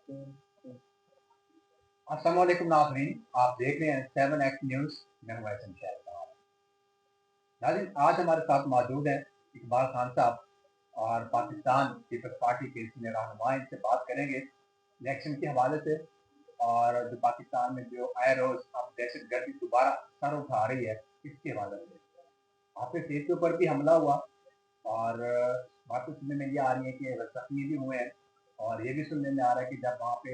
अस्सलाम वालेकुम नाज़रीन, आप देख रहे हैं 7X न्यूज़। मैं हूं वैसन शहर। नाज़रीन, आज हमारे साथ मौजूद हैं इकबाल खान साहब और पाकिस्तान पीपल्स पार्टी के सीनियर रहनुमा। इनसे बात करेंगे इलेक्शन के हवाले से और जो पाकिस्तान में जो आए रोज अब दहशत गर्दी दोबारा सर उठा रही है इसके हवाले से। हाफिज सईद के ऊपर भी हमला हुआ और बातें सुनने में ये आ रही है कि जख्मी भी हुए हैं और ये भी सुनने में आ रहा है कि जब वहाँ पे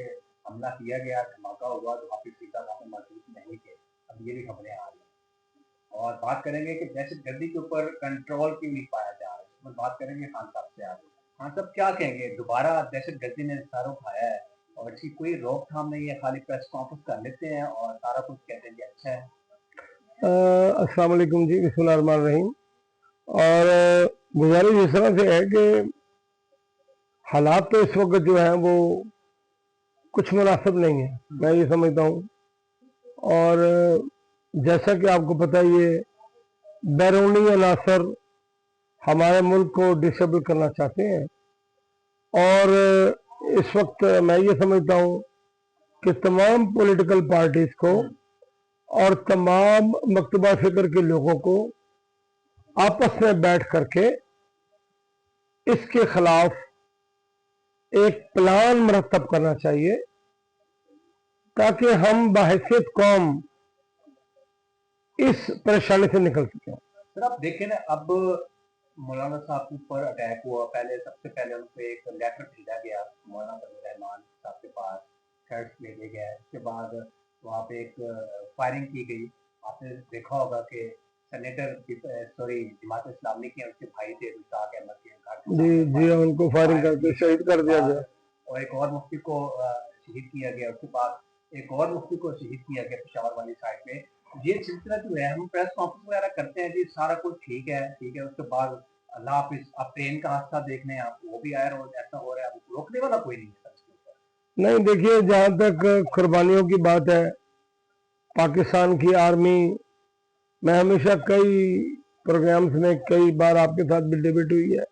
हमला किया गया, धमाका हुआ तो हाफिज सईद वहाँ पे मौजूद नहीं थे। अब ये भी खबरें आ रही हैं और बात करेंगे कि दहशत गर्दी के ऊपर कंट्रोल क्यों नहीं पाया जा रहा है। इसमें बात करेंगे खान साहब से। आज खान साहब क्या कहेंगे, दोबारा दहशत गर्दी ने सर उठाया है और इसकी कोई रोकथाम नहीं है, खाली प्रेस कॉन्फ्रेंस कर लेते हैं और सारा कुछ कहते हैं कि अच्छा है। अस्सलाम वालेकुम जी, बिस्मिल्लाहिर्रहमानिर्रहीम। और गुजारिश इस तरह से है कि हालात तो इस वक्त जो है वो कुछ मुनासिब नहीं है, मैं ये समझता हूँ। और जैसा कि आपको पता है, ये बैरूनी अनासर हमारे मुल्क को डिसेबल करना चाहते हैं और इस वक्त मैं ये समझता हूँ कि तमाम पॉलिटिकल पार्टीज को और तमाम मकतबा फिक्र के लोगों को आपस में बैठ करके इसके खिलाफ एक प्लान मरतब करना चाहिए ताकि हम बाहैसियत कौम इस परेशानी से निकल सकें। सर आप देखें ना, अब मौलाना साहब के ऊपर अटैक हुआ, पहले सबसे पहले उनको एक लेटर भेजा गया मौलाना फजल रहमान साहब के पास, थ्रेड्स भेजे गए। उसके बाद वहाँ पे एक फायरिंग की गई। आपने देखा होगा कि सेनेटर जमात इस्लामी के उसके भाई थे मुश्ताक अहमद के घर जी, उनको फायरिंग करके शहीद कर दिया गया और एक और मुफ्ती को शहीद किया गया। उसके बाद एक और मुफ्ती को शहीद किया गया पेशावर वाली साइड पे। ये सिलसिला जो है, हम प्रेस कॉन्फ्रेंस वगैरह करते हैं जी, सारा कुछ ठीक है। उसके बाद अल्लाह हाफिज, आप ट्रेन का हादसा देख लें, आप वो भी आया रोज ऐसा हो रहा है, रोकने वाला कोई नहीं है इसके ऊपर। नहीं, देखिए, जहां तक कुर्बानियों की बात है, पाकिस्तान की आर्मी, मैं हमेशा कई प्रोग्राम्स में कई बार आपके साथ भी डिबेट हुई है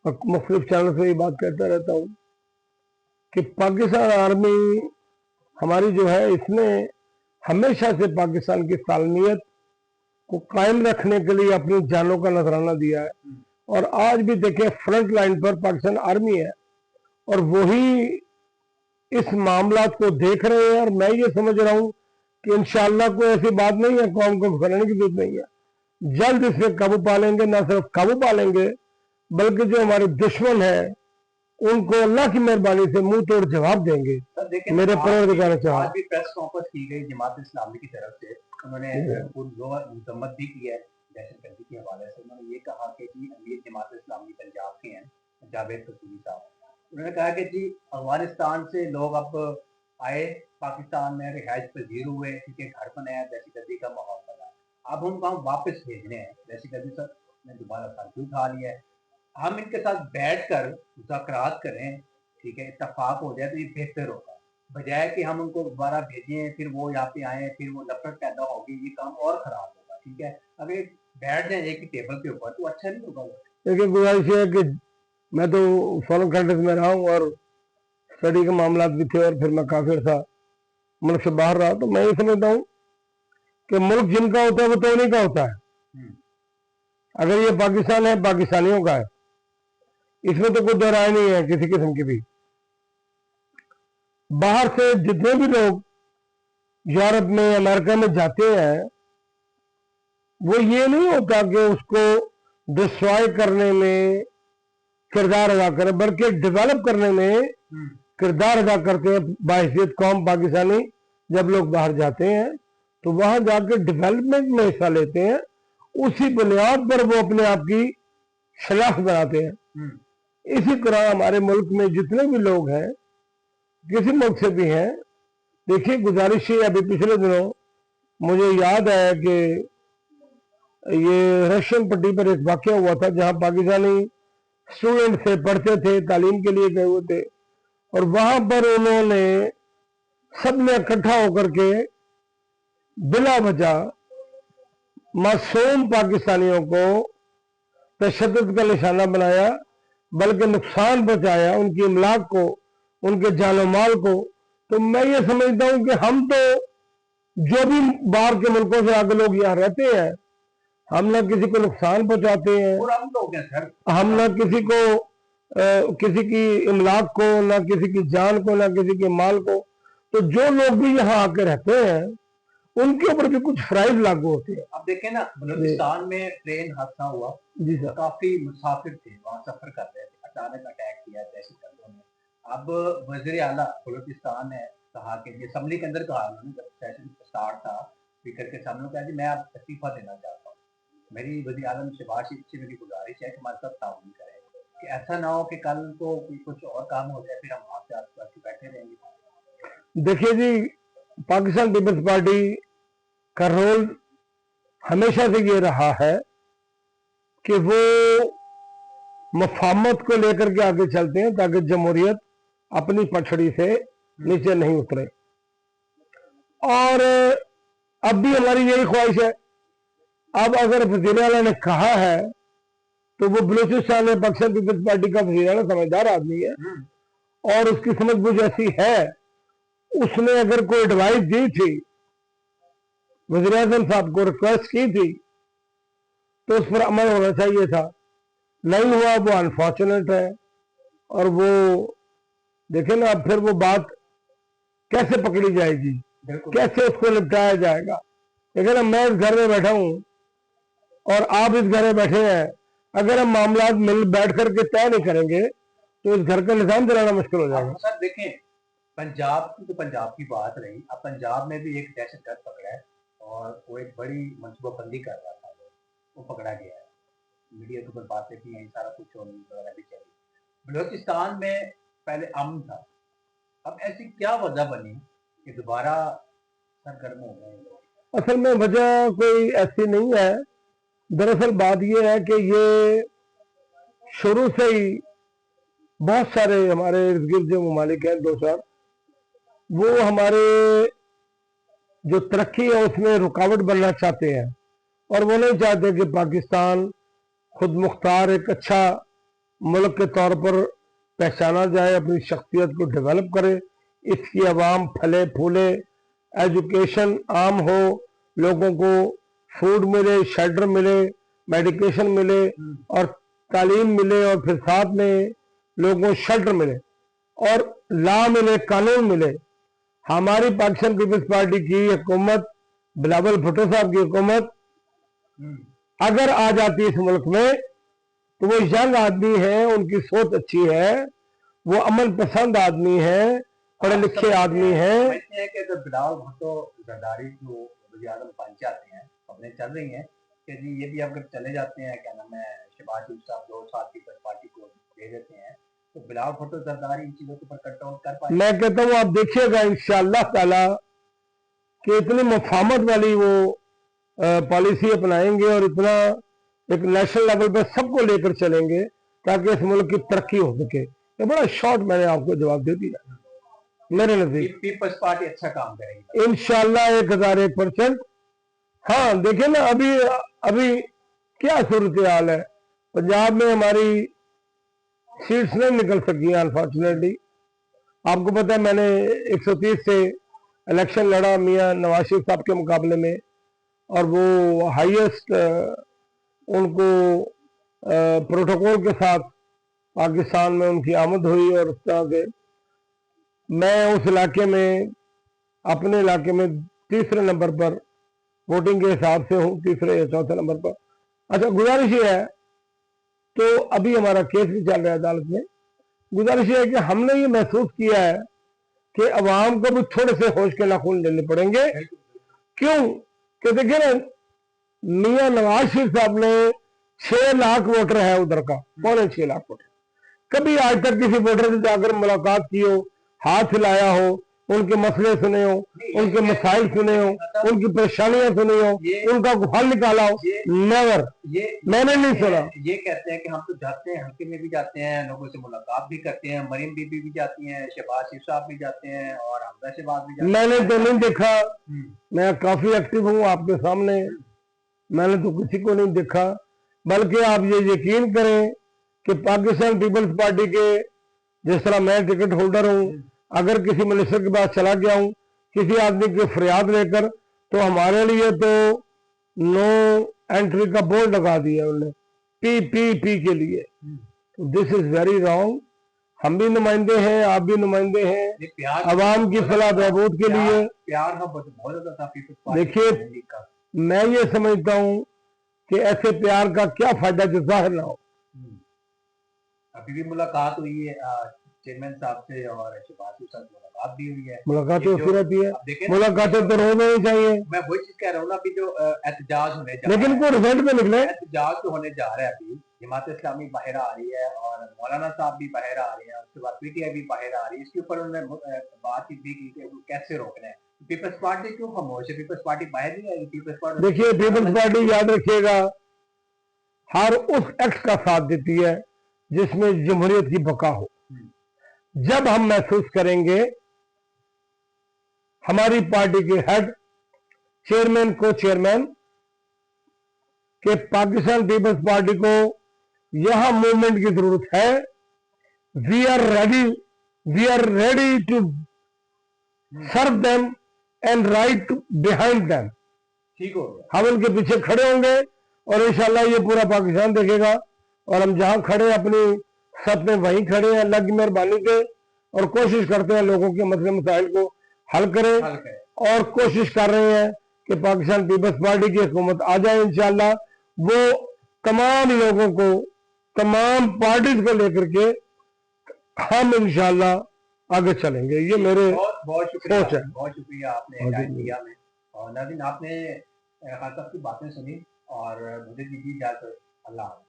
और मुख्तलिफ चैनल से ये बात कहता रहता हूँ कि पाकिस्तान आर्मी हमारी जो है, इसने हमेशा से पाकिस्तान की सालमियत को कायम रखने के लिए अपनी जानों का नजराना दिया है। और आज भी देखें, फ्रंट लाइन पर पाकिस्तान आर्मी है और वही इस मामला को देख रहे हैं। और मैं ये समझ रहा हूं कि इंशाअल्लाह कोई ऐसी बात नहीं है, कौम को घबराने की जरूरत नहीं है। जल्द इस पर काबू पा लेंगे, ना सिर्फ काबू पा लेंगे बल्कि जो हमारे दुश्मन है उनको अल्लाह की मेहरबानी से मुंह तोड़ जवाब देंगे। मेरे परवरदिगार से आज भी प्रेस कॉन्फ्रेंस की गई जमात इस्लामी की तरफ से, उन्होंने मजम्मत भी की है दहशतगर्दी के हवाले से। उन्होंने ये कहा कि जी अमीर जमात इस्लामी पंजाब के हैं जावेद कसूरी साहब, उन्होंने कहा कि जी अफगानिस्तान से लोग अब आए, पाकिस्तान में रिहाइश पजीर हुए, क्योंकि घर बनाया, दहशतगर्दी का माहौल बना, अब उनको हम वापस भेजने हैं। दहशतगर्दी सर ने दोबारा सर उठा लिया है, हम इनके साथ बैठकर मुज़ाकरात करें, ठीक है, इत्तफाक हो जाए तो ये बेहतर होगा, बजाय कि हम उनको दोबारा भेजें, फिर वो यहाँ पे आए, फिर वो नफरत पैदा होगी, ये काम और खराब होगा। ठीक है, अगर बैठ जाए एक ही टेबल के ऊपर तो अच्छा नहीं होगा। देखिए, गुजारिश है कि मैं तो फॉरेन कंट्रीज में रहा हूँ और स्टडी के मामला भी थे और फिर मैं काफी अर्सा मुल्क से बाहर रहा, तो मैं ये समझता हूँ कि मुल्क जिनका होता है वो तो उन्हीं का होता है। अगर ये पाकिस्तान है, पाकिस्तानियों का है, इसमें तो कोई दो राय नहीं है किसी किस्म की भी। बाहर से जितने भी लोग यूरोप में, अमेरिका में जाते हैं, वो ये नहीं होता कि उसको डिस्ट्रॉय करने में किरदार अदा करें, बल्कि डेवलप करने में किरदार अदा करते हैं। बाहैसियत कौम पाकिस्तानी जब लोग बाहर जाते हैं तो वहां जाकर डेवलपमेंट में हिस्सा लेते हैं, उसी बुनियाद पर वो अपने आप की शनाख्त बनाते हैं। इसी तरह हमारे मुल्क में जितने भी लोग हैं, किसी मुल्क से भी हैं, देखिए, गुजारिश है, अभी पिछले दिनों मुझे याद है कि ये रशियन पट्टी पर एक वाकया हुआ था जहां पाकिस्तानी स्टूडेंट से पढ़ते थे, तालीम के लिए गए हुए थे, और वहां पर उन्होंने सबने इकट्ठा होकर के बिला वजह मासूम पाकिस्तानियों को तशद्दुद का निशाना बनाया, बल्कि नुकसान पहुंचाया, उनकी इमलाक को उनके जानो माल को, तो मैं ये समझता हूं कि हम तो जो भी बाहर के मुल्कों से आगे लोग यहाँ रहते हैं, हम ना किसी को नुकसान पहुंचाते हैं, और हम लोग हैं सर, हम ना किसी को किसी की इमलाक को, ना किसी की जान को, ना किसी के माल को। तो जो लोग भी यहाँ आके रहते हैं उनके ऊपर भी कुछ फराइज लागू होते हैं। अब देखें ना, बलूचिस्तान में ट्रेन हादसा हुआ, जी सर। काफी मुसाफिर थे वहाँ सफर कर रहे थे, अचानक अटैक किया दहशतगर्दों ने। अब वजीर आला बलूचिस्तान ने कहा कि असम्बली के अंदर कहा उन्होंने, जब सेशन स्टार्ट था, स्पीकर के सामने कहा जी मैं अब इस्तीफा देना चाहता हूँ। मेरी वज़ीर आज़म शहबाज शरीफ से मेरी गुजारिश है कि हमारे साथ ताउन करें, कि ऐसा ना हो कि कल को कुछ और काम हो जाए फिर हम वहाँ से आके बैठे रहेंगे। देखिए जी, पाकिस्तान पीपल्स पार्टी का रोल हमेशा से ये रहा है कि वो मफामत को लेकर के आगे चलते हैं ताकि जमहूरियत अपनी पछड़ी से नीचे नहीं उतरे। और अब भी हमारी यही ख्वाहिश है। अब अगर वज़ीर आला ने कहा है तो वो बलूचिस्तान में पाकिस्तान पीपल्स पार्टी का वज़ीर आला समझदार आदमी है और उसकी समझ बुझ ऐसी है, उसने अगर कोई एडवाइस दी थी, वज़ीर आज़म साहब को रिक्वेस्ट की थी, तो उस पर अमल होना चाहिए था। नहीं हुआ, वो अनफॉर्चुनेट है। और वो देखे ना, अब फिर वो बात कैसे पकड़ी जाएगी, कैसे उसको निपटाया जाएगा। लेकिन अब मैं इस घर में बैठा हूं और आप इस घर में बैठे हैं, अगर हम मामला मिल बैठ करके तय नहीं करेंगे तो इस घर का निजाम चलाना मुश्किल हो जाएगा। सर देखें, पंजाब की तो पंजाब की बात रही, अब पंजाब में भी एक दहशतगर्द पकड़ा है और वो एक बड़ी मनसूबाबंदी कर रहा था, वो पकड़ा गया है। मीडिया के ऊपर बातें भी हैं, सारा कुछ वगैरह भी चली। बलूचिस्तान में पहले अमन था, अब ऐसी क्या वजह बनी कि दोबारा सरगर्म हो गए लोग? असल में वजह कोई ऐसी नहीं है। दरअसल बात यह है कि ये शुरू से ही बहुत सारे हमारे इर्द गिर्द जो ममालिक हैं, दो चार, वो हमारे जो तरक्की है उसमें रुकावट बनना चाहते हैं और वो नहीं चाहते कि पाकिस्तान खुद मुख्तार एक अच्छा मुल्क के तौर पर पहचाना जाए, अपनी शख्सियत को डेवलप करे, इसकी आवाम फले फूले, एजुकेशन आम हो, लोगों को फूड मिले, शेल्टर मिले, मेडिकेशन मिले और तालीम मिले, और फिर साथ में लोगों को शेल्टर मिले और लॉ मिले, कानून मिले। हमारी पाकिस्तान पीपल्स पार्टी की हुकूमत, बिलावल भुट्टो साहब की हुकूमत अगर आ जाती है इस मुल्क में, तो वो यंग आदमी है, उनकी सोच अच्छी है, वो अमन पसंद आदमी है, पढ़े लिखे आदमी है। कि अगर बिलावल भुट्टो जरदारी जो वज़ीर आज़म बन जाते हैं, खबरें चल रही हैं कि जी ये भी अगर चले जाते हैं, क्या नाम है, शहबाज शरीफ साहब 2 साल पीपल्स पार्टी को दे देते हैं, तो बिलावल भुट्टो जरदारी इन चीजों के ऊपर कंट्रोल कर पाए। मैं कहता हूँ आप देखिएगा इंशाअल्लाह ताला कि इतनी मुफाहमत वाली वो पॉलिसी अपनाएंगे और इतना एक नेशनल लेवल पर सबको लेकर चलेंगे ताकि इस मुल्क की तरक्की हो सके। ये बड़ा शॉर्ट मैंने आपको जवाब दे दिया। मेरे नजदीक पीपल्स पार्टी अच्छा काम करेगी इंशाअल्लाह 1001%। हाँ देखिए ना, अभी क्या सूरत हाल है पंजाब में, हमारी सीट्स नहीं निकल सकी अनफॉर्चुनेटली। आपको पता है मैंने 130 से इलेक्शन लड़ा मियां नवाज शरीफ साहब के मुकाबले में, और वो हाईएस्ट उनको प्रोटोकॉल के साथ पाकिस्तान में उनकी आमद हुई। और उस तरह से मैं उस इलाके में, अपने इलाके में तीसरे नंबर पर वोटिंग के हिसाब से हूँ, तीसरे या चौथे नंबर पर। अच्छा, गुजारिश ये है, तो अभी हमारा केस भी चल रहा है अदालत में, गुजारिश ये है कि हमने ये महसूस किया है कि अवाम को भी थोड़े से होश के नाखून लेने पड़ेंगे। क्यों कि देखिए ना, मियां नवाज शरीफ साहब ने 6 लाख वोटर है उधर का, 6.25 लाख वोटर, कभी आज तक किसी वोटर से जाकर मुलाकात की हो, हाथ हिलाया हो, उनके मसले सुने हो, उनके मसाइल सुने हो, उनकी परेशानियां सुनी हो, उनका हल निकाला हो? नेवर, मैंने नहीं सुना। ये कहते हैं कि हम तो जाते हैं, हल्के में भी जाते हैं, लोगों से मुलाकात भी करते हैं, मरीम बीबी भी जाती हैं, शहबाज शरीफ साहब भी जाते हैं और हमजा शहबाज भी जाते हैं। मैंने तो नहीं देखा, मैं काफी एक्टिव हूँ आपके सामने, मैंने तो किसी को नहीं देखा। बल्कि आप ये यकीन करें कि पाकिस्तान पीपल्स पार्टी के जिस तरह मैं टिकट होल्डर हूँ, अगर किसी मिनिस्टर के पास चला गया हूँ किसी आदमी की फरियाद लेकर, तो हमारे लिए तो नो एंट्री का बोर्ड लगा दिया उन्होंने, पी के लिए। This is very wrong. हम भी नुमाइंदे हैं, आप भी नुमाइंदे हैं अवाम की फलाह बहबूद के लिए। प्यार बहुत ज्यादा था पीपल्स पार्टी देखिए, मैं ये समझता हूँ कि ऐसे प्यार का क्या फायदा जो जाहिर ना हो। अभी भी मुलाकात हुई है चेयरमैन साहब से और शहबाज साहब से मुलाकात भी हुई है। मुलाकातें होती रहती है, मुलाकातें तो रोज होनी चाहिए। मैं वही चीज कह रहा हूँ ना, अभी जो एहतजाज होने जा लेकिन कोई रिजल्ट में निकले। एहतजाज तो होने जा रहा है, अभी जमात इस्लामी बाहर आ रही है और मौलाना साहब भी बाहर आ रहे हैं, उसके बाद पीटीआई भी बाहर आ रही है। इसके ऊपर उन्होंने बातचीत भी की कि कैसे रोकना है। पीपल्स पार्टी क्यों खामोश है? पीपल्स पार्टी बाहर नहीं आएगी। पीपल्स पार्टी, देखिए, पीपल्स पार्टी याद रखिएगा हर उस एक्ट का साथ देती है जिसमें जमहूरियत की बका हो। जब हम महसूस करेंगे हमारी पार्टी के हेड, चेयरमैन, को चेयरमैन के पाकिस्तान पीपल्स पार्टी को यहां मूवमेंट की जरूरत है, we are ready to serve them and right behind them. ठीक हो गया, हम उनके पीछे खड़े होंगे और इंशाल्लाह ये पूरा पाकिस्तान देखेगा। और हम जहां खड़े हैं अपनी सत में वहीं खड़े हैं अल्लाह की मेहरबानी से, और कोशिश करते हैं लोगों के मसले मसाइल को हल करें। और कोशिश कर रहे हैं कि पाकिस्तान पीपल्स पार्टी की हुकूमत आ जाए इंशाल्लाह। वो तमाम लोगों को, तमाम पार्टीज को लेकर के हम इंशाल्लाह आगे चलेंगे। ये मेरे बहुत शुक्रिया, सोच है। बहुत शुक्रिया आपने टाइम दिया हमें। और नाज़रीन, आपने खास साहब की बातें सुनी और मुझे दीजिए इजाज़त। अल्लाह।